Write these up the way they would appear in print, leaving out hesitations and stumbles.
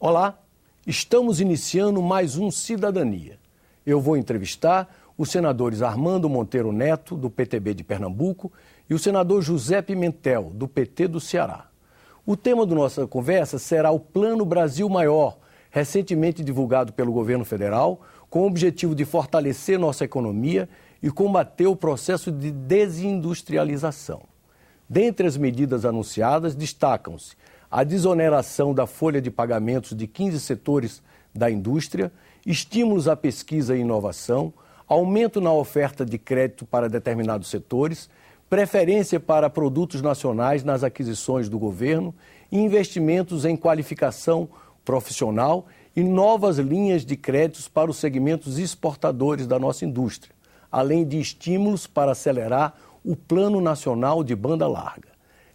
Olá, estamos iniciando mais um Cidadania. Eu vou entrevistar os senadores Armando Monteiro Neto, do PTB de Pernambuco, e o senador José Pimentel, do PT do Ceará. O tema da nossa conversa será o Plano Brasil Maior, recentemente divulgado pelo governo federal, com o objetivo de fortalecer nossa economia e combater o processo de desindustrialização. Dentre as medidas anunciadas, destacam-se a desoneração da folha de pagamentos de 15 setores da indústria, estímulos à pesquisa e inovação, aumento na oferta de crédito para determinados setores, preferência para produtos nacionais nas aquisições do governo e investimentos em qualificação profissional e novas linhas de créditos para os segmentos exportadores da nossa indústria, além de estímulos para acelerar o Plano Nacional de Banda Larga.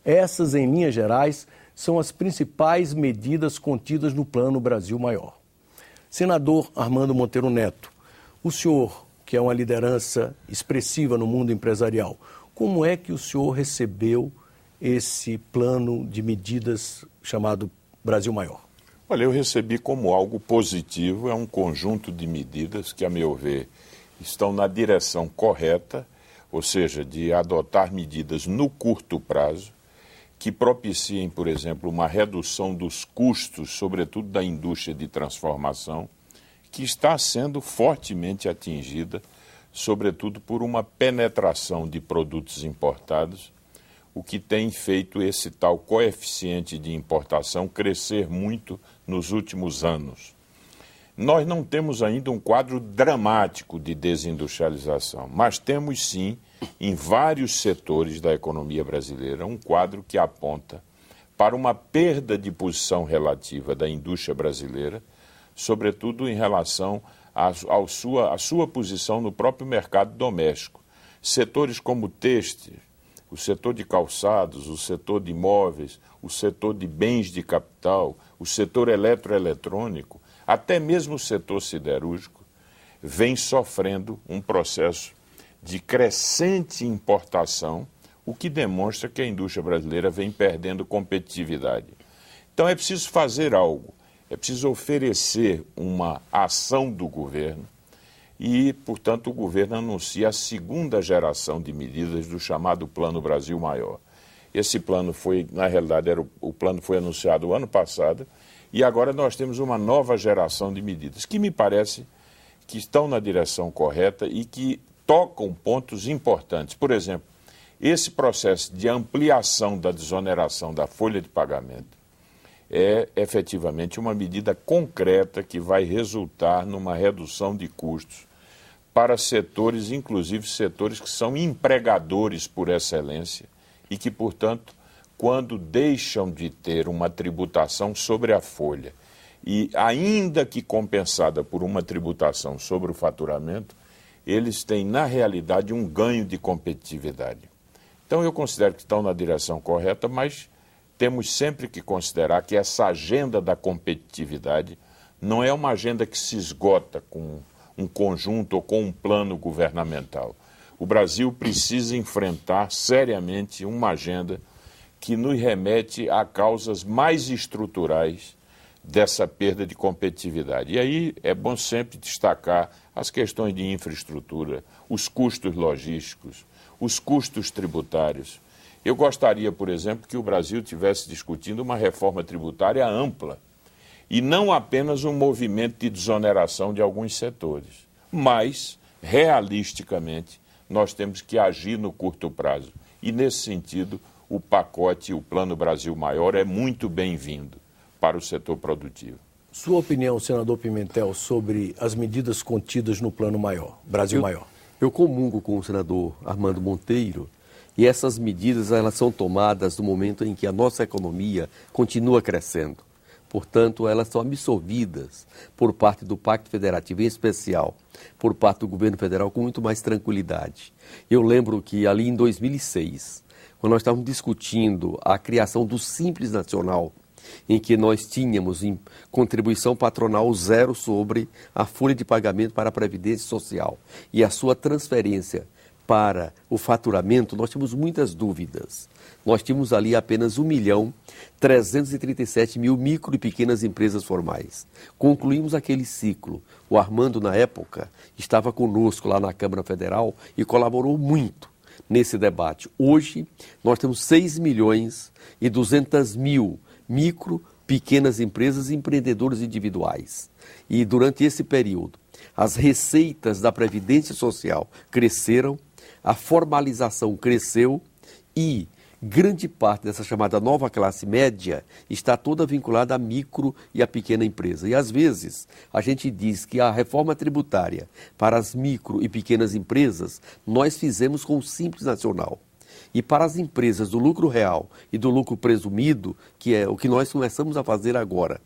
Essas, em linhas gerais, são as principais medidas contidas no Plano Brasil Maior. Senador Armando Monteiro Neto, o senhor, que é uma liderança expressiva no mundo empresarial, como é que o senhor recebeu esse plano de medidas chamado Brasil Maior? Olha, eu recebi como algo positivo, é um conjunto de medidas que, a meu ver, estão na direção correta, ou seja, de adotar medidas no curto prazo, que propiciem, por exemplo, uma redução dos custos, sobretudo da indústria de transformação, que está sendo fortemente atingida, sobretudo por uma penetração de produtos importados, o que tem feito esse tal coeficiente de importação crescer muito nos últimos anos. Nós não temos ainda um quadro dramático de desindustrialização, mas temos sim, em vários setores da economia brasileira, um quadro que aponta para uma perda de posição relativa da indústria brasileira, sobretudo em relação à sua posição no próprio mercado doméstico. Setores como o têxtil, o setor de calçados, o setor de imóveis, o setor de bens de capital, o setor eletroeletrônico, até mesmo o setor siderúrgico, vem sofrendo um processo de crescente importação, o que demonstra que a indústria brasileira vem perdendo competitividade. Então é preciso fazer algo, é preciso oferecer uma ação do governo e, portanto, o governo anuncia a segunda geração de medidas do chamado Plano Brasil Maior. Esse plano foi, na realidade, o plano foi anunciado o ano passado e agora nós temos uma nova geração de medidas que me parece que estão na direção correta e que tocam pontos importantes. Por exemplo, esse processo de ampliação da desoneração da folha de pagamento é efetivamente uma medida concreta que vai resultar numa redução de custos para setores, inclusive setores que são empregadores por excelência e que, portanto, quando deixam de ter uma tributação sobre a folha e ainda que compensada por uma tributação sobre o faturamento, eles têm, na realidade, um ganho de competitividade. Então, eu considero que estão na direção correta, mas temos sempre que considerar que essa agenda da competitividade não é uma agenda que se esgota com um conjunto ou com um plano governamental. O Brasil precisa enfrentar seriamente uma agenda que nos remete a causas mais estruturais dessa perda de competitividade. E aí é bom sempre destacar as questões de infraestrutura, os custos logísticos, os custos tributários. Eu gostaria, por exemplo, que o Brasil estivesse discutindo uma reforma tributária ampla e não apenas um movimento de desoneração de alguns setores. Mas, realisticamente, nós temos que agir no curto prazo. E, nesse sentido, o pacote, o Plano Brasil Maior, é muito bem-vindo para o setor produtivo. Sua opinião, senador Pimentel, sobre as medidas contidas no Plano Maior, Brasil Maior? Eu comungo com o senador Armando Monteiro e essas medidas elas são tomadas no momento em que a nossa economia continua crescendo. Portanto, elas são absorvidas por parte do Pacto Federativo, em especial por parte do governo federal, com muito mais tranquilidade. Eu lembro que ali em 2006, quando nós estávamos discutindo a criação do Simples Nacional, em que nós tínhamos em contribuição patronal zero sobre a folha de pagamento para a Previdência Social e a sua transferência para o faturamento, nós tínhamos muitas dúvidas. Nós tínhamos ali apenas 1.337.000 micro e pequenas empresas formais. Concluímos aquele ciclo. O Armando, na época, estava conosco lá na Câmara Federal e colaborou muito nesse debate. Hoje, nós temos 6.200.000 micro, pequenas empresas e empreendedores individuais. E durante esse período, as receitas da Previdência Social cresceram, a formalização cresceu e grande parte dessa chamada nova classe média está toda vinculada à micro e à pequena empresa. E às vezes a gente diz que a reforma tributária para as micro e pequenas empresas nós fizemos com o Simples Nacional. E para as empresas do lucro real e do lucro presumido, que é o que nós começamos a fazer agora,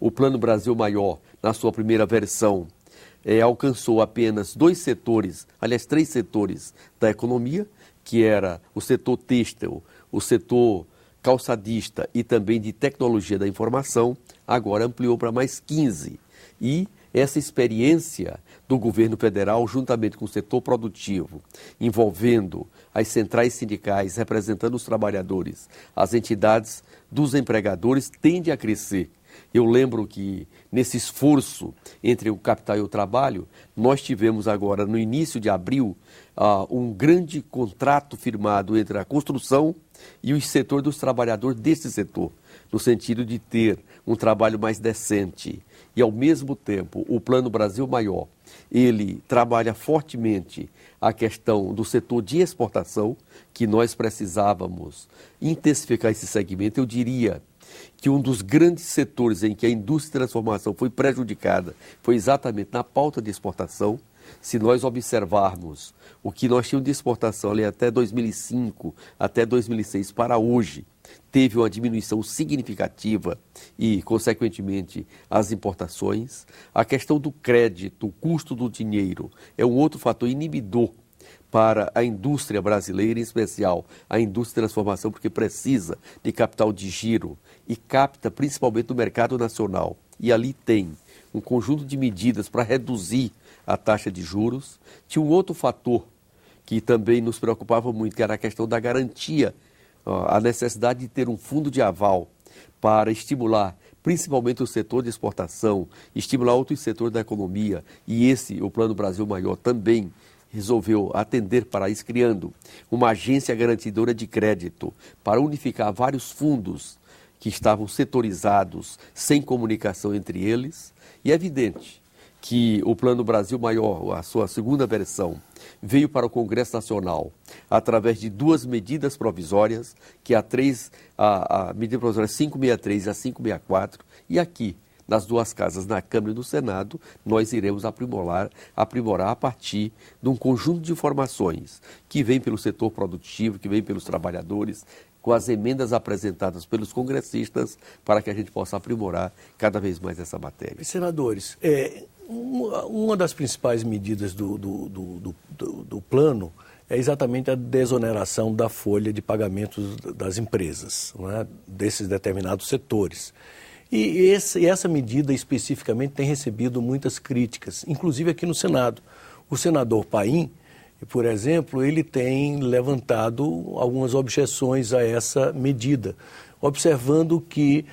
o Plano Brasil Maior, na sua primeira versão, alcançou apenas 2 setores, aliás 3 setores da economia, que era o setor têxtil, o setor calçadista e também de tecnologia da informação, agora ampliou para mais 15. E essa experiência do governo federal, juntamente com o setor produtivo, envolvendo as centrais sindicais, representando os trabalhadores, as entidades dos empregadores, tende a crescer. Eu lembro que nesse esforço entre o capital e o trabalho, nós tivemos agora, no início de abril, um grande contrato firmado entre a construção e o setor dos trabalhadores desse setor, no sentido de ter um trabalho mais decente. E, ao mesmo tempo, o Plano Brasil Maior, ele trabalha fortemente a questão do setor de exportação, que nós precisávamos intensificar esse segmento. Eu diria que um dos grandes setores em que a indústria de transformação foi prejudicada foi exatamente na pauta de exportação. Se nós observarmos o que nós tínhamos de exportação ali até 2005, até 2006 para hoje, teve uma diminuição significativa e, consequentemente, as importações. A questão do crédito, o custo do dinheiro, é um outro fator inibidor para a indústria brasileira, em especial a indústria de transformação, porque precisa de capital de giro e capta principalmente no mercado nacional. E ali tem um conjunto de medidas para reduzir a taxa de juros. Tinha um outro fator que também nos preocupava muito, que era a questão da garantia, a necessidade de ter um fundo de aval para estimular principalmente o setor de exportação, estimular outros setores da economia, e o Plano Brasil Maior também resolveu atender para isso, criando uma agência garantidora de crédito para unificar vários fundos que estavam setorizados, sem comunicação entre eles. E é evidente que o Plano Brasil Maior, a sua segunda versão, veio para o Congresso Nacional através de 2 medidas provisórias, que a medida provisória 563 e a 564, e aqui, nas 2 casas, na Câmara e no Senado, nós iremos aprimorar a partir de um conjunto de informações que vem pelo setor produtivo, que vem pelos trabalhadores, com as emendas apresentadas pelos congressistas, para que a gente possa aprimorar cada vez mais essa matéria. Senadores, uma das principais medidas do plano é exatamente a desoneração da folha de pagamentos das empresas, não é? Desses determinados setores. E essa medida especificamente tem recebido muitas críticas, inclusive aqui no Senado. O senador Paim, por exemplo, ele tem levantado algumas objeções a essa medida, observando que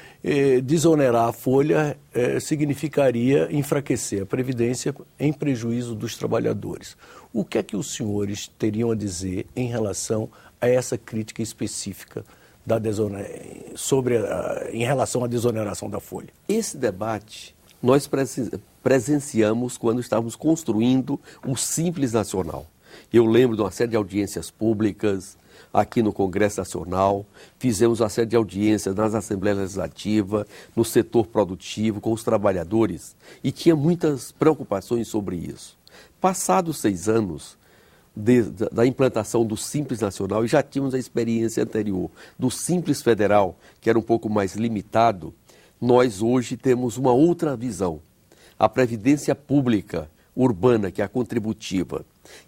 desonerar a folha significaria enfraquecer a Previdência em prejuízo dos trabalhadores. O que é que os senhores teriam a dizer em relação a essa crítica específica em relação à desoneração da folha? Esse debate nós presenciamos quando estávamos construindo o Simples Nacional. Eu lembro de uma série de audiências públicas aqui no Congresso Nacional, fizemos uma série de audiências nas Assembleias Legislativas, no setor produtivo, com os trabalhadores, e tinha muitas preocupações sobre isso. Passados 6 anos da implantação do Simples Nacional, e já tínhamos a experiência anterior do Simples Federal, que era um pouco mais limitado, nós hoje temos uma outra visão. A Previdência Pública Urbana, que é a contributiva,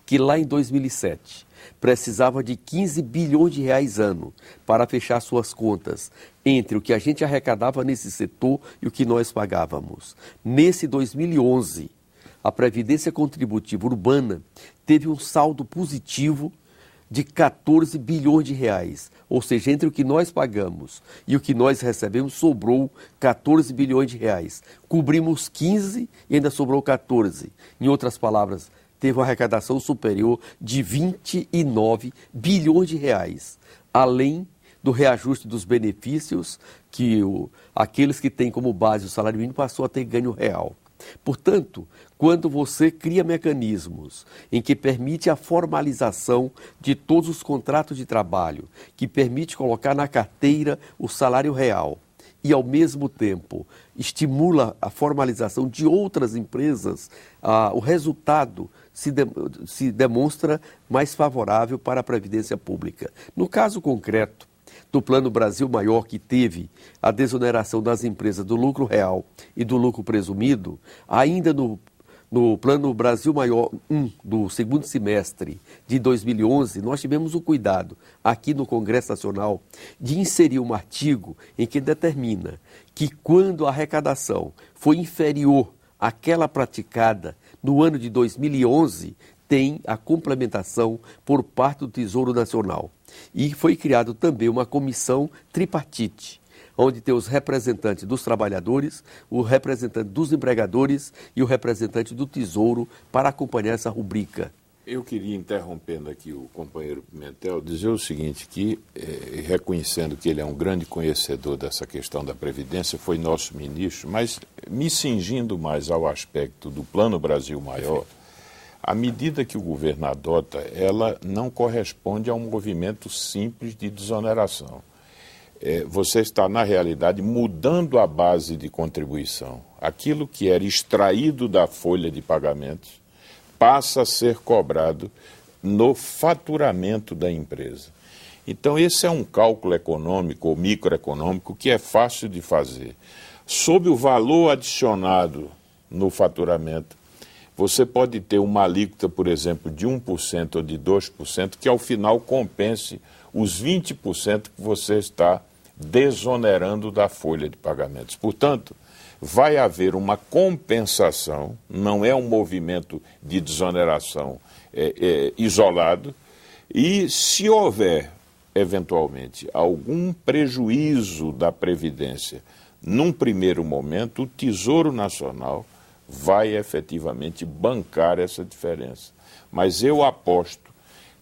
que lá em 2007 precisava de 15 bilhões de reais ano para fechar suas contas entre o que a gente arrecadava nesse setor e o que nós pagávamos. Nesse 2011, a Previdência Contributiva Urbana teve um saldo positivo de 14 bilhões de reais. Ou seja, entre o que nós pagamos e o que nós recebemos, sobrou 14 bilhões de reais. Cobrimos 15 e ainda sobrou 14. Em outras palavras, teve uma arrecadação superior de 29 bilhões de reais. Além do reajuste dos benefícios, que aqueles que têm como base o salário mínimo passou a ter ganho real. Portanto, quando você cria mecanismos em que permite a formalização de todos os contratos de trabalho, que permite colocar na carteira o salário real e, ao mesmo tempo, estimula a formalização de outras empresas, o resultado se demonstra mais favorável para a Previdência Pública. No caso concreto do Plano Brasil Maior, que teve a desoneração das empresas do lucro real e do lucro presumido, ainda no Plano Brasil Maior 1 do segundo semestre de 2011, nós tivemos o cuidado, aqui no Congresso Nacional, de inserir um artigo em que determina que quando a arrecadação foi inferior àquela praticada no ano de 2011, tem a complementação por parte do Tesouro Nacional. E foi criado também uma comissão tripartite, onde tem os representantes dos trabalhadores, o representante dos empregadores e o representante do Tesouro para acompanhar essa rubrica. Eu queria, interrompendo aqui o companheiro Pimentel, dizer o seguinte, que reconhecendo que ele é um grande conhecedor dessa questão da Previdência, foi nosso ministro, mas me cingindo mais ao aspecto do Plano Brasil Maior, a medida que o governo adota, ela não corresponde a um movimento simples de desoneração. Você está, na realidade, mudando a base de contribuição. Aquilo que era extraído da folha de pagamentos passa a ser cobrado no faturamento da empresa. Então, esse é um cálculo econômico ou microeconômico que é fácil de fazer. Sob o valor adicionado no faturamento, você pode ter uma alíquota, por exemplo, de 1% ou de 2%, que ao final compense os 20% que você está desonerando da folha de pagamentos. Portanto, vai haver uma compensação, não é um movimento de desoneração isolado, e se houver, eventualmente, algum prejuízo da Previdência, num primeiro momento, o Tesouro Nacional vai efetivamente bancar essa diferença. Mas eu aposto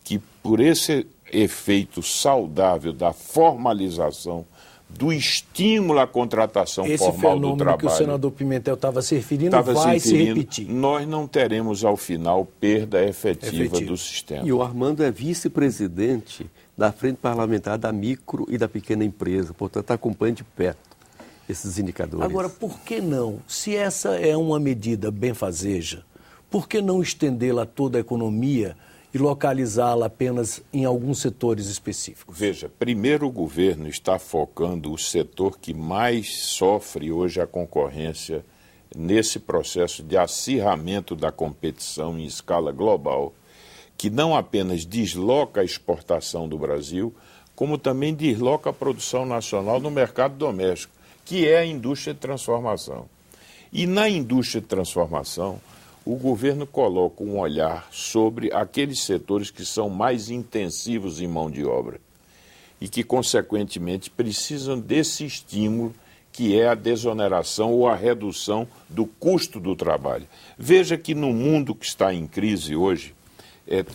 que por esse efeito saudável da formalização, do estímulo à contratação formal do trabalho... Esse fenômeno que o senador Pimentel estava se referindo vai se repetir. Nós não teremos, ao final, perda efetiva do sistema. E o Armando é vice-presidente da Frente Parlamentar da Micro e da Pequena Empresa, portanto, acompanha de perto esses indicadores. Agora, por que não? Se essa é uma medida benfazeja, por que não estendê-la a toda a economia e localizá-la apenas em alguns setores específicos? Veja, primeiro o governo está focando o setor que mais sofre hoje a concorrência nesse processo de acirramento da competição em escala global, que não apenas desloca a exportação do Brasil, como também desloca a produção nacional no mercado doméstico, que é a indústria de transformação. E na indústria de transformação, o governo coloca um olhar sobre aqueles setores que são mais intensivos em mão de obra e que, consequentemente, precisam desse estímulo que é a desoneração ou a redução do custo do trabalho. Veja que no mundo que está em crise hoje,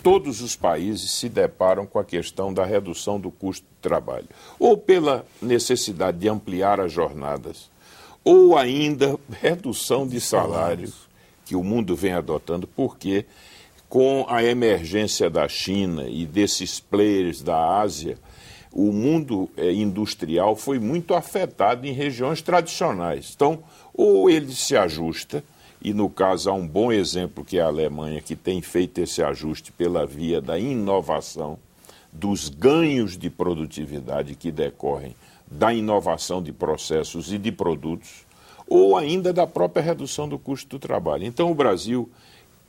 todos os países se deparam com a questão da redução do custo do trabalho, ou pela necessidade de ampliar as jornadas, ou ainda redução de salários, que o mundo vem adotando, porque com a emergência da China e desses players da Ásia, o mundo industrial foi muito afetado em regiões tradicionais. Então, ou ele se ajusta, e no caso há um bom exemplo que é a Alemanha, que tem feito esse ajuste pela via da inovação, dos ganhos de produtividade que decorrem da inovação de processos e de produtos, ou ainda da própria redução do custo do trabalho. Então o Brasil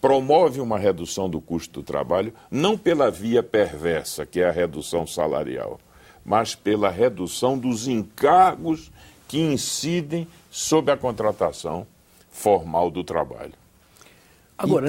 promove uma redução do custo do trabalho, não pela via perversa, que é a redução salarial, mas pela redução dos encargos que incidem sobre a contratação formal do trabalho. Agora,